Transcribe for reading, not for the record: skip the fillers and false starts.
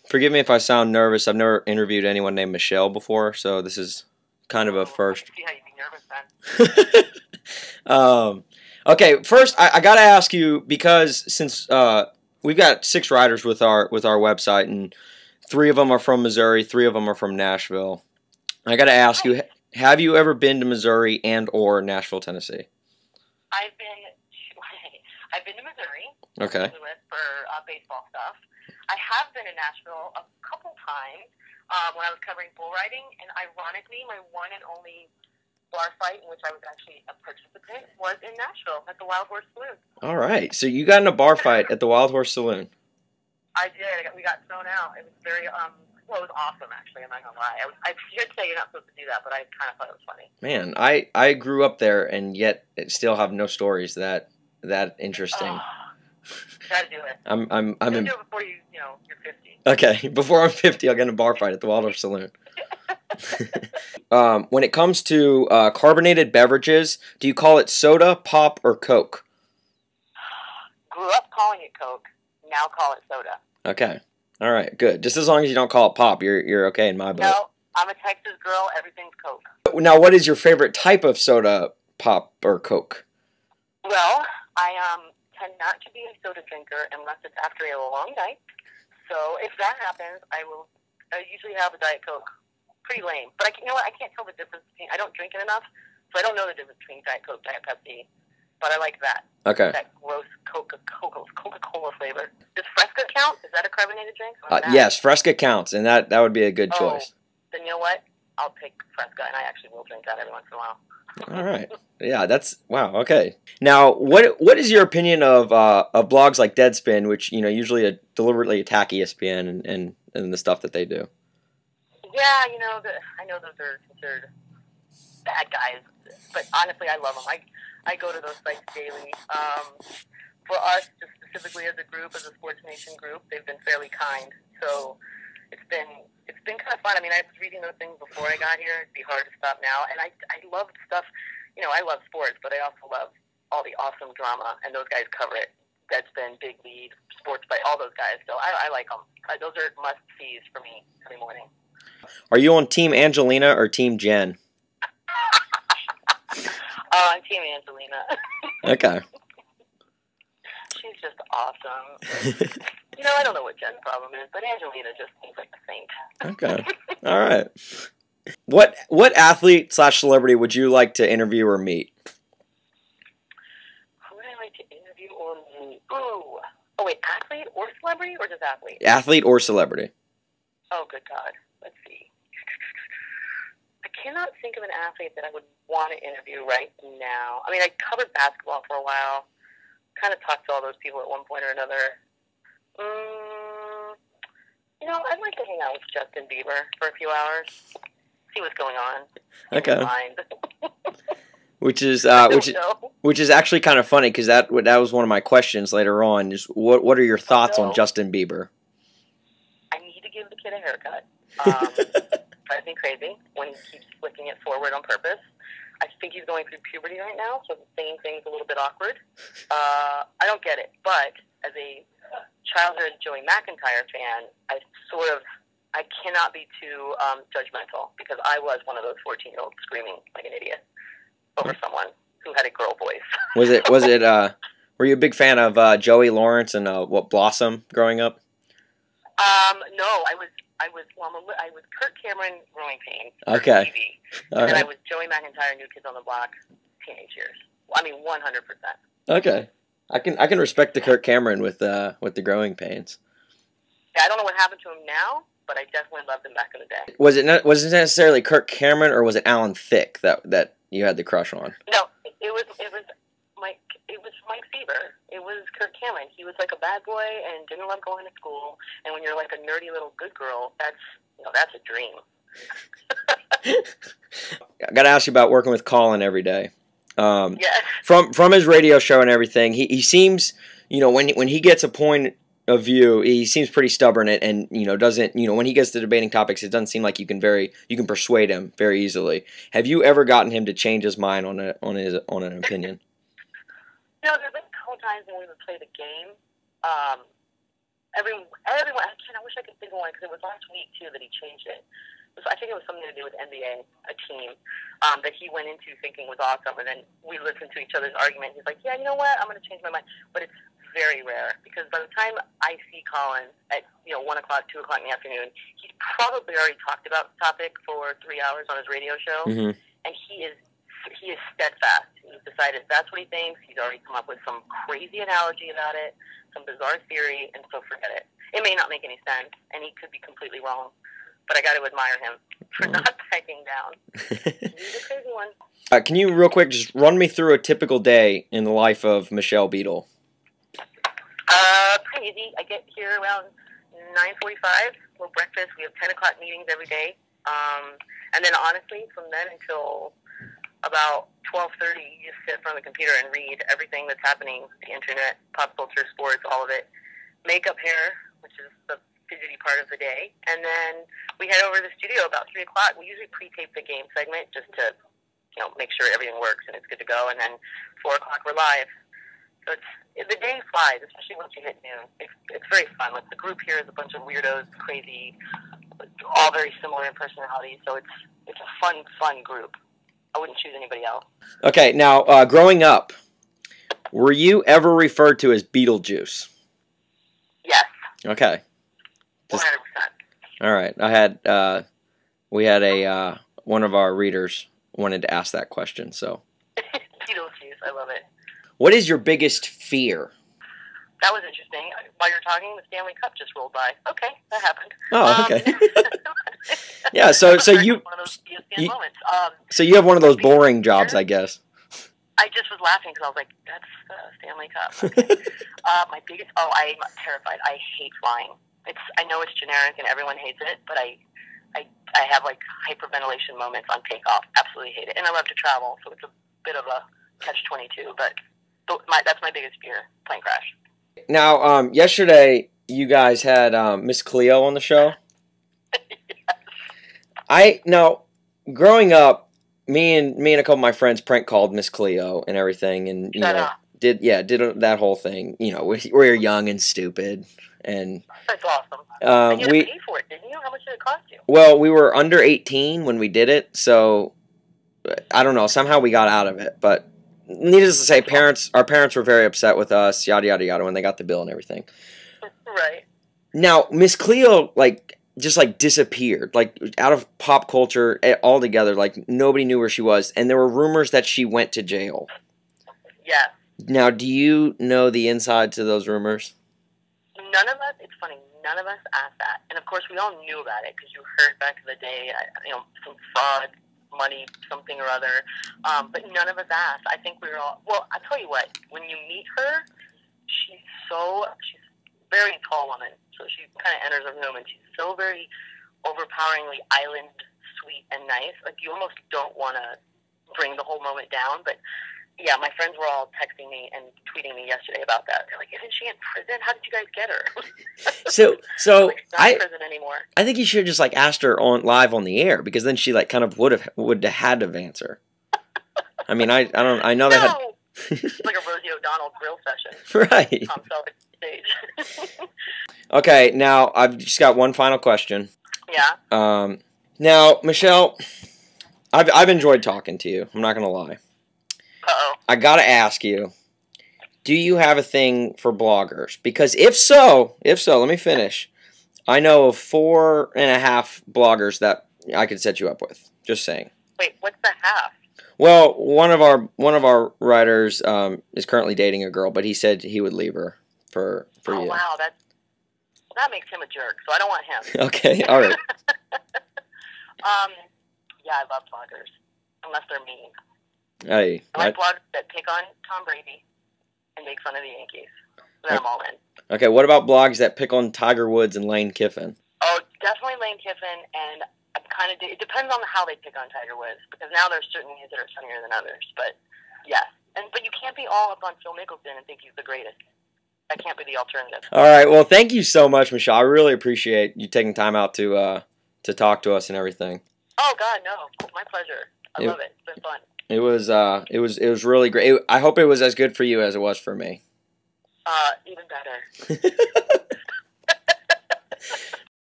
Forgive me if I sound nervous. I've never interviewed anyone named Michelle before, so this is kind of a first. I see how you'd be nervous then. Okay, first I gotta ask you, because since we've got 6 riders with our website, and 3 of them are from Missouri, 3 of them are from Nashville. I gotta ask you, have you ever been to Missouri and or Nashville, Tennessee? I've been to Missouri. Okay. For baseball stuff. I have been in Nashville a couple times when I was covering bull riding, and ironically, my one and only bar fight in which I was actually a participant was in Nashville at the Wild Horse Saloon. All right, so you got in a bar fight at the Wild Horse Saloon. I did. We got thrown out. It was very well, it was awesome, actually. I'm not gonna lie. I should say you're not supposed to do that, but I kind of thought it was funny. Man, I grew up there, and yet still have no stories that interesting. You gotta do it. I'm do it before you're 50. Okay, before I'm 50, I'll get in a bar fight at the Waldorf Saloon. When it comes to carbonated beverages, do you call it soda, pop, or Coke? Grew up calling it Coke. Now call it soda. Okay. All right. Good. Just as long as you don't call it pop, you're okay in my book. No, I'm a Texas girl. Everything's Coke. Now, what is your favorite type of soda, pop, or Coke? Well, I tend not to be a soda drinker unless it's after a long night. So if that happens, I usually have a Diet Coke. Pretty lame, but you know what? I can't tell the difference between. I don't drink it enough, so I don't know the difference between Diet Coke, Diet Pepsi. But I like that. Okay. That gross Coca-Cola flavor. Does Fresca count? Is that a carbonated drink? Yes, Fresca counts, and that would be a good choice. Then you know what? I'll take Fresca, and I actually will drink that every once in a while. All right. Yeah, that's wow. Okay. Now, what is your opinion of blogs like Deadspin, which usually deliberately attack ESPN and the stuff that they do? Yeah, I know those are considered bad guys, but honestly, I love them. I go to those sites daily. For us, just specifically as a group, as a SportsNation group, they've been fairly kind. So it's been kind of fun. I mean, I was reading those things before I got here. It'd be hard to stop now. And I love stuff. I love sports, but I also love all the awesome drama, and those guys cover it. Deadspin, Big Lead, Sports by all those guys. So I like them. Those are must-sees for me every morning. Are you on Team Angelina or Team Jen? I'm Team Angelina. Okay. She's just awesome. I don't know what Jen's problem is, but Angelina just seems like a saint. Okay. All right. What athlete / celebrity would you like to interview or meet? Who would I like to interview or meet? Ooh. Oh, wait, athlete or celebrity, or just athlete? Athlete or celebrity. Oh, good God. Let's see. I cannot think of an athlete that I would want to interview right now. I mean, I covered basketball for a while. Kind of talked to all those people at one point or another. I'd like to hang out with Justin Bieber for a few hours. See what's going on. Okay. Which is actually kind of funny, because that was one of my questions later on. Is what are your thoughts on Justin Bieber? I need to give the kid a haircut. Drives me crazy when he keeps flicking it forward on purpose. I think he's going through puberty right now, so the singing thing's a little bit awkward. I don't get it, but as a childhood Joey McIntyre fan, I cannot be too judgmental, because I was one of those 14-year-olds screaming like an idiot over someone who had a girl voice. Was it? Were you a big fan of Joey Lawrence and Blossom growing up? No, I was Kirk Cameron, Growing Pains. Okay. And right. I was Joey McIntyre, New Kids on the Block, teenage years. I mean, 100%. Okay. I can respect the Kirk Cameron with the Growing Pains. Yeah, I don't know what happened to him now, but I definitely loved him back in the day. Was it necessarily Kirk Cameron, or was it Alan Thicke that you had the crush on? No, it was Mike Seaver. It was Kirk Cameron. He was like a bad boy and didn't love going to school. And when you're like a nerdy little good girl, that's a dream. I got to ask you about working with Colin every day. Yes. From his radio show and everything, he seems, when he gets a point of view, he seems pretty stubborn and doesn't, when he gets to debating topics, it doesn't seem like you can persuade him very easily. Have you ever gotten him to change his mind on an opinion? No, there's been a couple times when we would play the game. Everyone, I wish I could think of one because it was last week too that he changed it. I think it was something to do with NBA, a team that he went into thinking was awesome, and then we listened to each other's argument. He's like, "Yeah, you know what? I'm going to change my mind." But it's very rare because by the time I see Colin at 1 o'clock, 2 o'clock in the afternoon, he's probably already talked about the topic for 3 hours on his radio show, and he is steadfast. He's decided that's what he thinks. He's already come up with some crazy analogy about it, some bizarre theory, and so forget it. It may not make any sense, and he could be completely wrong. But I got to admire him for not backing down. He's a crazy one. Can you, real quick, just run me through a typical day in the life of Michelle Beadle? Pretty easy. I get here around 9:45. We'll breakfast. We have 10 o'clock meetings every day. And then, honestly, from then until about 12:30, you just sit in front of the computer and read everything that's happening, the internet, pop culture, sports, all of it. Makeup, hair, which is the fidgety part of the day, and then we head over to the studio about 3 o'clock. We usually pre-tape the game segment just to, make sure everything works and it's good to go, and then 4 o'clock we're live. So the day flies, especially once you hit noon. It's very fun. Like, the group here is a bunch of weirdos, crazy, all very similar in personality, so it's a fun group. I wouldn't choose anybody else. Okay, now, growing up, were you ever referred to as Beetlejuice? Yes. Okay. 100%. All right. We had one of our readers wanted to ask that question, so. Beetlejuice, I love it. What is your biggest fear? That was interesting. While you're talking, the Stanley Cup just rolled by. Okay, that happened. Oh, okay. Yeah, so you one of those ESPN moments. So you have one of those boring jobs, I guess. I just was laughing because I was like, "That's the Stanley Cup." Okay. My biggest. Oh, I'm terrified. I hate flying. I know it's generic and everyone hates it, but I have like hyperventilation moments on takeoff. Absolutely hate it, and I love to travel, so it's a bit of a catch-22. But that's my biggest fear: plane crash. Now, yesterday you guys had Miss Cleo on the show. Yes. Growing up, me and a couple of my friends prank called Miss Cleo and everything, and did that whole thing. We were young and stupid. And that's awesome. And you had to pay for it, didn't you? How much did it cost you? Well, we were under 18 when we did it, so I don't know. Somehow we got out of it. But needless to say, our parents were very upset with us, yada yada yada, when they got the bill and everything. Right. Now, Miss Cleo just disappeared, out of pop culture altogether. Nobody knew where she was, and there were rumors that she went to jail. Yeah. Now, do you know the inside to those rumors? None of us, it's funny, none of us asked that. And of course, we all knew about it because you heard back in the day, some fraud, money, something or other. But none of us asked. I think we were all, well, I'll tell you what, when you meet her, she's a very tall woman. So she kind of enters a room and she's so very overpoweringly island sweet and nice. You almost don't want to bring the whole moment down. But yeah, my friends were all texting me and tweeting me yesterday about that. They're like, "Isn't she in prison? How did you guys get her?" So not in prison anymore. I think you should have just asked her live on the air, because then she kind of would have had to answer. I mean, I know they had. It's like a Rosie O'Donnell grill session. Right. Tom Selleck stage. Okay, now I've just got one final question. Yeah. Now, Michelle, I've enjoyed talking to you. I'm not gonna lie. Uh-oh. I gotta ask you, do you have a thing for bloggers? Because if so, let me finish. I know of 4.5 bloggers that I could set you up with. Just saying. Wait, what's the half? Well, one of our writers is currently dating a girl, but he said he would leave her for you. Oh wow, that makes him a jerk. So I don't want him. Okay, all right. Yeah, I love bloggers, unless they're mean. Hey, I like bloggers that pick on Tom Brady and make fun of the Yankees. Then I'm all in. Okay, what about blogs that pick on Tiger Woods and Lane Kiffin? Oh, definitely Lane Kiffin, and it depends on how they pick on Tiger Woods, because now there's certain news that are funnier than others. But yes, but you can't be all up on Phil Mickelson and think he's the greatest. That can't be the alternative. All right, well, thank you so much, Michelle. I really appreciate you taking time out to talk to us and everything. Oh God, no, my pleasure. I love it. It's been fun. It was really great. I hope it was as good for you as it was for me. Even better.